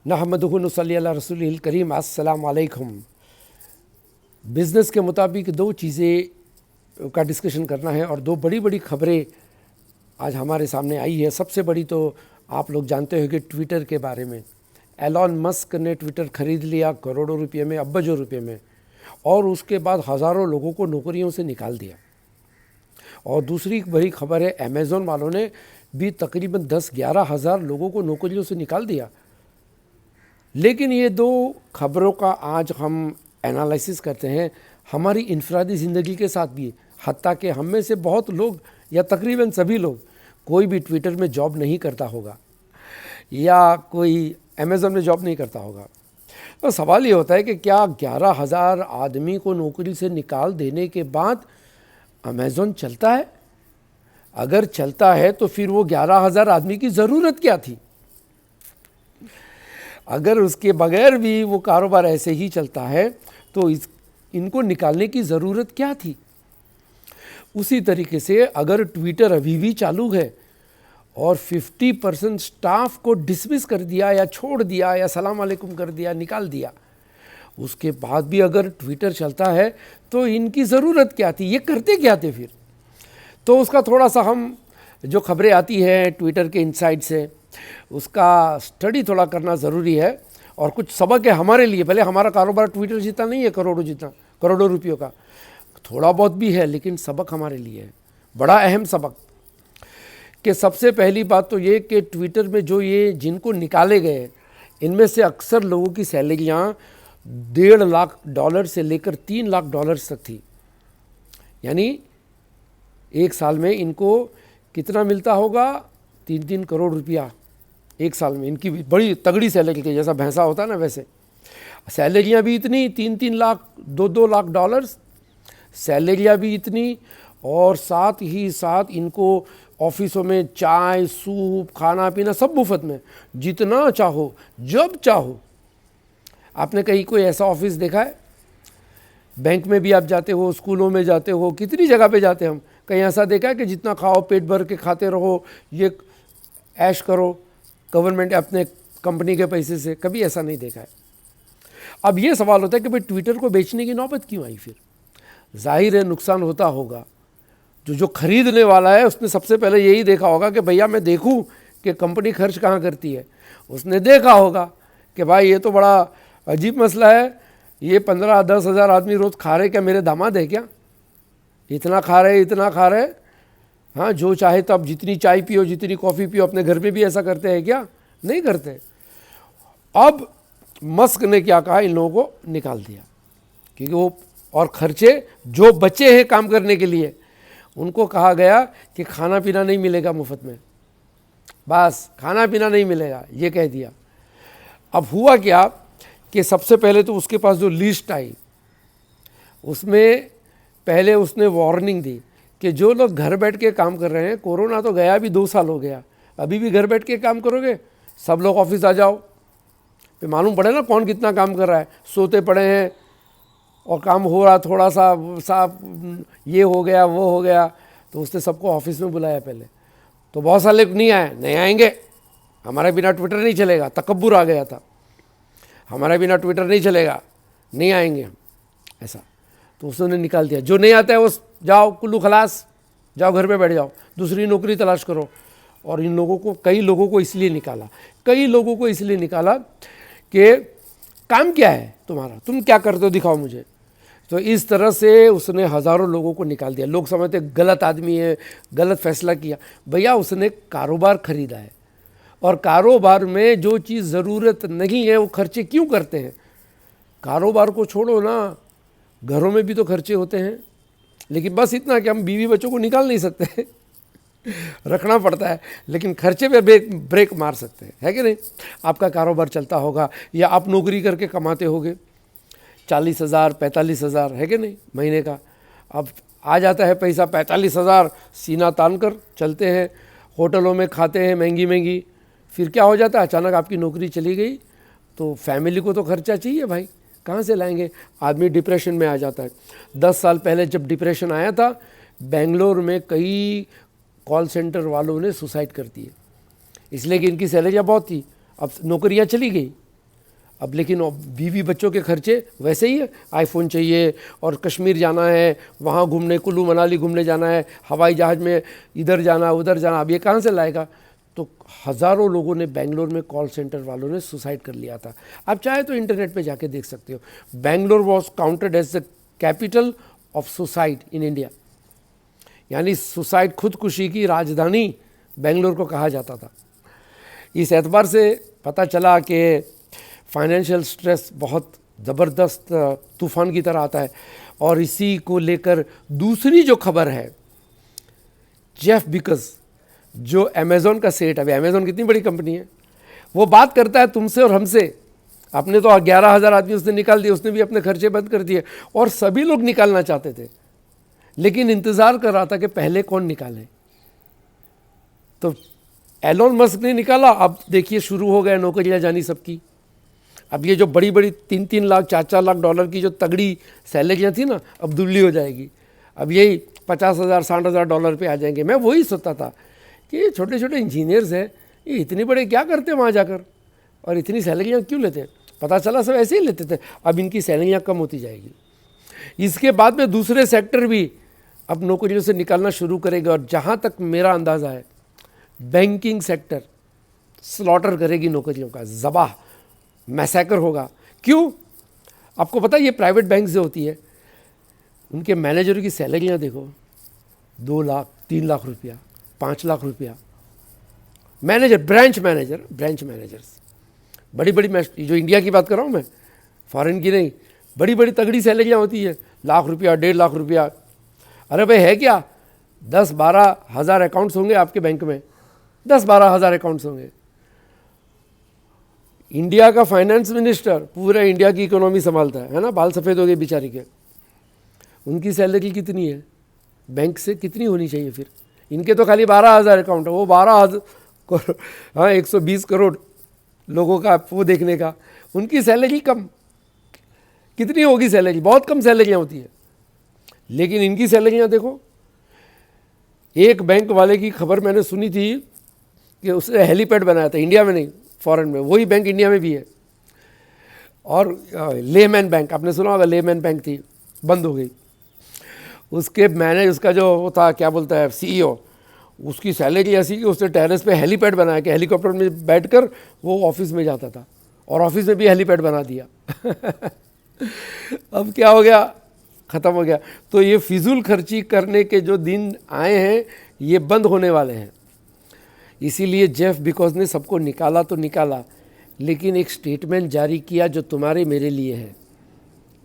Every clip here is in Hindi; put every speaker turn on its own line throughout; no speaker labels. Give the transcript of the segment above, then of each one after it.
नहमदुहु व नसल्ली अला रसूलिल करीम। अस्सलाम वालेकुम। बिज़नेस के मुताबिक दो चीज़ें का डिस्कशन करना है और दो बड़ी बड़ी खबरें आज हमारे सामने आई है। सबसे बड़ी तो आप लोग जानते हो कि ट्विटर के बारे में एलॉन मस्क ने ट्विटर ख़रीद लिया करोड़ों रुपये में, अरबों रुपये में, और उसके बाद हज़ारों लोगों को नौकरियों से निकाल दिया। और दूसरी बड़ी खबर है अमेज़ॉन वालों ने भी तकरीबन 10-11 हज़ार लोगों को नौकरियों से निकाल दिया। लेकिन ये दो खबरों का आज हम एनालिसिस करते हैं हमारी इनफरादी ज़िंदगी के साथ भी। हत्ता कि हम में से बहुत लोग या तकरीबन सभी लोग, कोई भी ट्विटर में जॉब नहीं करता होगा या कोई अमेज़न में जॉब नहीं करता होगा। तो सवाल ये होता है कि क्या 11,000 आदमी को नौकरी से निकाल देने के बाद अमेज़न चलता है? अगर चलता है तो फिर वो 11,000 आदमी की ज़रूरत क्या थी? अगर उसके बगैर भी वो कारोबार ऐसे ही चलता है तो इनको निकालने की ज़रूरत क्या थी? उसी तरीके से अगर ट्विटर अभी भी चालू है और 50% स्टाफ को डिसमिस कर दिया या छोड़ दिया या सलाम वालेकुम कर दिया, निकाल दिया, उसके बाद भी अगर ट्विटर चलता है तो इनकी ज़रूरत क्या थी? ये करते क्या थे फिर? तो उसका थोड़ा सा हम जो खबरें आती हैं ट्विटर के इनसाइड से, उसका स्टडी थोड़ा करना ज़रूरी है और कुछ सबक है हमारे लिए। भले हमारा कारोबार ट्विटर जितना नहीं है करोड़ों रुपयों का, थोड़ा बहुत भी है, लेकिन सबक हमारे लिए है, बड़ा अहम सबक। कि सबसे पहली बात तो ये कि ट्विटर में जो ये जिनको निकाले गए, इनमें से अक्सर लोगों की सैलरियाँ $1.5 लाख से लेकर $3 लाख तक थी। यानी एक साल में इनको कितना मिलता होगा? 3-3 करोड़ रुपया एक साल में। इनकी बड़ी तगड़ी सैलरी के जैसा भैंसा होता है ना, वैसे सैलरियाँ भी इतनी, 3-3 लाख, 2-2 लाख डॉलर सैलरियाँ भी इतनी, और साथ ही साथ इनको ऑफिसों में चाय, सूप, खाना पीना सब मुफ्त में, जितना चाहो जब चाहो। आपने कहीं कोई ऐसा ऑफिस देखा है? बैंक में भी आप जाते हो, स्कूलों में जाते हो, कितनी जगह पे जाते हैं हम, कहीं ऐसा देखा है कि जितना खाओ पेट भर के खाते रहो, ये ऐश करो गवर्नमेंट अपने कंपनी के पैसे से? कभी ऐसा नहीं देखा है। अब ये सवाल होता है कि भाई ट्विटर को बेचने की नौबत क्यों आई? फिर जाहिर है नुकसान होता होगा। जो खरीदने वाला है उसने सबसे पहले यही देखा होगा कि भैया मैं देखूं कि कंपनी खर्च कहाँ करती है। उसने देखा होगा कि भाई ये तो बड़ा अजीब मसला है, ये 15-10 हज़ार आदमी रोज़ खा रहे, क्या मेरे दामाद है क्या? इतना खा रहे, इतना खा रहे। हाँ, जो चाहे तो आप जितनी चाय पियो, जितनी कॉफ़ी पियो। अपने घर में भी ऐसा करते हैं क्या? नहीं करते। अब मस्क ने क्या कहा, इन लोगों को निकाल दिया, क्योंकि वो और खर्चे जो बचे हैं काम करने के लिए, उनको कहा गया कि खाना पीना नहीं मिलेगा मुफ्त में, बस खाना पीना नहीं मिलेगा, ये कह दिया। अब हुआ क्या कि सबसे पहले तो उसके पास जो लिस्ट आई उसमें पहले उसने वार्निंग दी कि जो लोग घर बैठ के काम कर रहे हैं, कोरोना तो गया भी 2 साल हो गया, अभी भी घर बैठ के काम करोगे, सब लोग ऑफिस आ जाओ। फिर मालूम पड़े ना कौन कितना काम कर रहा है। सोते पड़े हैं और काम हो रहा, थोड़ा सा साफ ये हो गया वो हो गया, तो उसने सबको ऑफिस में बुलाया पहले। तो बहुत सारे लोग नहीं आए, नहीं आएंगे, हमारे बिना ट्विटर नहीं चलेगा, तकब्बुर आ गया था, हमारे बिना ट्विटर नहीं चलेगा, नहीं आएंगे हम, ऐसा। तो उसने निकाल दिया, जो नहीं आता है वो जाओ कुल्लू खलास, जाओ घर पे बैठ जाओ, दूसरी नौकरी तलाश करो। और इन लोगों को, कई लोगों को इसलिए निकाला कि काम क्या है तुम्हारा, तुम क्या करते हो दिखाओ मुझे। तो इस तरह से उसने हज़ारों लोगों को निकाल दिया। लोग समझते गलत आदमी है, गलत फैसला किया। भैया उसने कारोबार खरीदा है, और कारोबार में जो चीज़ ज़रूरत नहीं है वो खर्चे क्यों करते हैं? कारोबार को छोड़ो ना, घरों में भी तो खर्चे होते हैं। लेकिन बस इतना कि हम बीवी बच्चों को निकाल नहीं सकते रखना पड़ता है, लेकिन खर्चे पे ब्रेक मार सकते हैं, है कि नहीं? आपका कारोबार चलता होगा या आप नौकरी करके कमाते होगे 40,000 45,000, है कि नहीं, महीने का। अब आ जाता है पैसा 45,000, सीना तान कर चलते हैं, होटलों में खाते हैं महंगी महंगी। फिर क्या हो जाता है, अचानक आपकी नौकरी चली गई तो फैमिली को तो खर्चा चाहिए भाई, कहाँ से लाएंगे? आदमी डिप्रेशन में आ जाता है। 10 साल पहले जब डिप्रेशन आया था, बेंगलोर में कई कॉल सेंटर वालों ने सुसाइड कर दिए, इसलिए कि इनकी सैलरियाँ बहुत थी, अब नौकरियाँ चली गई, अब लेकिन बीवी बच्चों के खर्चे वैसे ही है, आईफोन चाहिए और कश्मीर जाना है, वहाँ घूमने, कुल्लू मनाली घूमने जाना है, हवाई जहाज़ में इधर जाना उधर जाना, अब ये कहाँ से लाएगा। तो हज़ारों लोगों ने बेंगलोर में कॉल सेंटर वालों ने सुसाइड कर लिया था। आप चाहे तो इंटरनेट पे जाके देख सकते हो। Bangalore was counted as the capital of suicide in India, यानी सुसाइड खुदकुशी की राजधानी बेंगलोर को कहा जाता था। इस एतबार से पता चला कि फाइनेंशियल स्ट्रेस बहुत ज़बरदस्त तूफ़ान की तरह आता है। और इसी को लेकर दूसरी जो खबर है, जेफ बेज़ोस जो अमेज़ॉन का सेठ, अभी अमेज़ॉन कितनी बड़ी कंपनी है, वो बात करता है तुमसे और हमसे। अपने तो 11,000 आदमी उसने निकाल दिए, उसने भी अपने खर्चे बंद कर दिए और सभी लोग निकालना चाहते थे, लेकिन इंतज़ार कर रहा था कि पहले कौन निकाले। तो एलोन मस्क ने निकाला, अब देखिए शुरू हो गए नौकरियां जानी सबकी। अब ये जो बड़ी बड़ी 3-3 लाख 4-4 लाख डॉलर की जो तगड़ी सैलरियाँ थी ना, अब दुबली हो जाएगी। अब यही 50,000 60,000 डॉलर पे आ जाएंगे। मैं वही सोचता था कि ये छोटे छोटे इंजीनियर्स हैं, ये इतने बड़े क्या करते हैं वहाँ जाकर और इतनी सैलरियाँ क्यों लेते हैं। पता चला सब ऐसे ही लेते थे। अब इनकी सैलरियाँ कम होती जाएगी। इसके बाद में दूसरे सेक्टर भी अब नौकरियों से निकालना शुरू करेंगे। और जहाँ तक मेरा अंदाज़ा है, बैंकिंग सेक्टर स्लॉटर करेगी नौकरियों का, ज़बाह मैसेकर होगा। क्यों? आपको पता है ये प्राइवेट बैंक जो होती है, उनके मैनेजरों की सैलरियाँ देखो, 2 लाख 3 लाख रुपया, 5 लाख रुपया। मैनेजर, ब्रांच मैनेजर्स बड़ी बड़ी, मैं जो इंडिया की बात कर रहा हूँ मैं, फॉरेन की नहीं, बड़ी बड़ी तगड़ी सैलरियाँ होती है, लाख रुपया 1.5 लाख रुपया। अरे भाई है क्या, 10-12 हज़ार अकाउंट्स होंगे आपके बैंक में, 10-12 हज़ार अकाउंट्स होंगे। इंडिया का फाइनेंस मिनिस्टर पूरे इंडिया की इकोनॉमी संभालता है ना, बाल सफ़ेद हो गए बेचारे के। उनकी सैलरी कितनी है, बैंक से कितनी होनी चाहिए फिर? इनके तो खाली 12,000 अकाउंट है, वो 12,000 हाँ 120 करोड़ लोगों का वो देखने का, उनकी सैलरी कम। कितनी होगी सैलरी? बहुत कम सैलरियाँ होती है। लेकिन इनकी सैलरियाँ देखो। एक बैंक वाले की खबर मैंने सुनी थी कि उसने हेलीपैड बनाया था, इंडिया में नहीं फॉरेन में, वही बैंक इंडिया में भी है। और लेमैन बैंक, आपने सुना होगा, लेमैन बैंक थी, बंद हो गई। उसके उसका जो वो था, क्या बोलता है, CEO, उसकी सैलरी ऐसी कि उसने टेरेस पे हेलीपैड बनाया कि हेलीकॉप्टर में बैठकर वो ऑफिस में जाता था, और ऑफिस में भी हेलीपैड बना दिया। अब क्या हो गया, ख़त्म हो गया। तो ये फिजूल खर्ची करने के जो दिन आए हैं, ये बंद होने वाले हैं। इसीलिए जेफ बेज़ोस ने सबको निकाला तो निकाला, लेकिन एक स्टेटमेंट जारी किया जो तुम्हारे मेरे लिए है,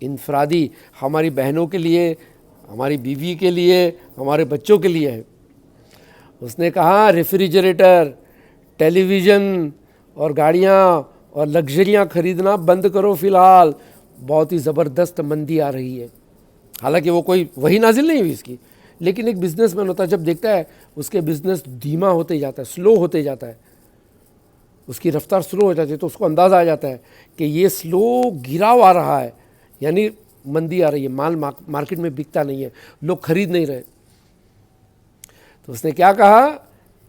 इनफरादी, हमारी बहनों के लिए, हमारी बीवी के लिए, हमारे बच्चों के लिए है। उसने कहा रेफ्रिजरेटर, टेलीविज़न और गाड़ियाँ और लग्जरियाँ खरीदना बंद करो फ़िलहाल, बहुत ही ज़बरदस्त मंदी आ रही है। हालांकि वो कोई वही नाजिल नहीं हुई इसकी, लेकिन एक बिजनेसमैन होता है, जब देखता है उसके बिजनेस धीमा होते जाता है, स्लो होते जाता है, उसकी रफ्तार स्लो हो जाती है, तो उसको अंदाज़ा आ जाता है कि ये स्लो गिराव आ रहा है, यानी मंदी आ रही है, माल मार्केट में बिकता नहीं है, लोग खरीद नहीं रहे। तो उसने क्या कहा,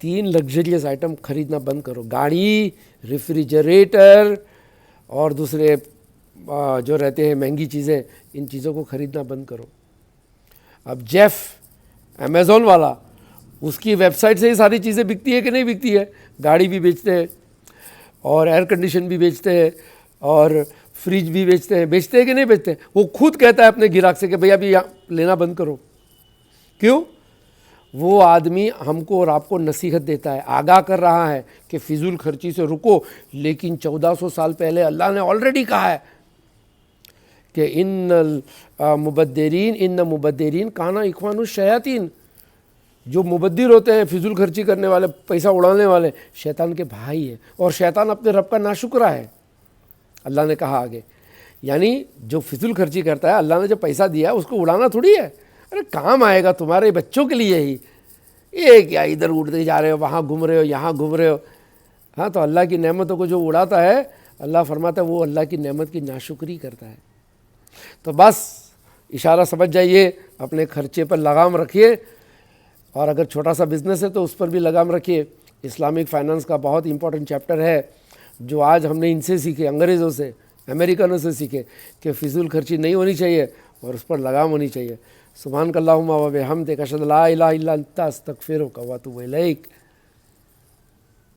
3 लग्जरियस आइटम खरीदना बंद करो, गाड़ी, रेफ्रिजरेटर और दूसरे जो रहते हैं महंगी चीज़ें, इन चीज़ों को खरीदना बंद करो। अब जेफ अमेज़ॉन वाला, उसकी वेबसाइट से ही सारी चीज़ें बिकती है कि नहीं बिकती है? गाड़ी भी बेचते हैं और एयर कंडीशन भी बेचते हैं और फ्रिज भी बेचते हैं कि नहीं बेचते हैं? वो खुद कहता है अपने ग्राहक से कि भैया अभी लेना बंद करो। क्यों? वो आदमी हमको और आपको नसीहत देता है, आगाह कर रहा है कि फिजूल खर्ची से रुको। लेकिन 1400 साल पहले अल्लाह ने ऑलरेडी कहा है कि इन मुबद्दिरीन काना इख्वानुश शयातीन, जो मुबद्दिर होते हैं, फिजूल खर्ची करने वाले, पैसा उड़ाने वाले, शैतान के भाई है, और शैतान अपने रब का नाशुक्रा है, अल्लाह ने कहा आगे। यानी जो फिजूल खर्ची करता है, अल्लाह ने जो पैसा दिया है उसको उड़ाना थोड़ी है, अरे काम आएगा तुम्हारे बच्चों के लिए ही। ये क्या इधर उड़ते जा रहे हो, वहाँ घूम रहे हो, यहाँ घूम रहे हो। हाँ, तो अल्लाह की नेमतों को जो उड़ाता है, अल्लाह फरमाता है वो अल्लाह की नेमत की नाशुक्री करता है। तो बस इशारा समझ जाइए, अपने खर्चे पर लगाम रखिए, और अगर छोटा सा बिज़नेस है तो उस पर भी लगाम रखिए। इस्लामिक फाइनेंस का बहुत इंपॉर्टेंट चैप्टर है जो आज हमने इनसे सीखे, अंग्रेज़ों से, अमेरिकनों से सीखे कि फिजूल खर्ची नहीं होनी चाहिए और उस पर लगाम होनी चाहिए। सुभानकल्लाहुम्मा व बिहम्दिक अशहदु अल्ला इलाहा इल्ला अंता अस्तगफिरुका व अतूबु इलैक।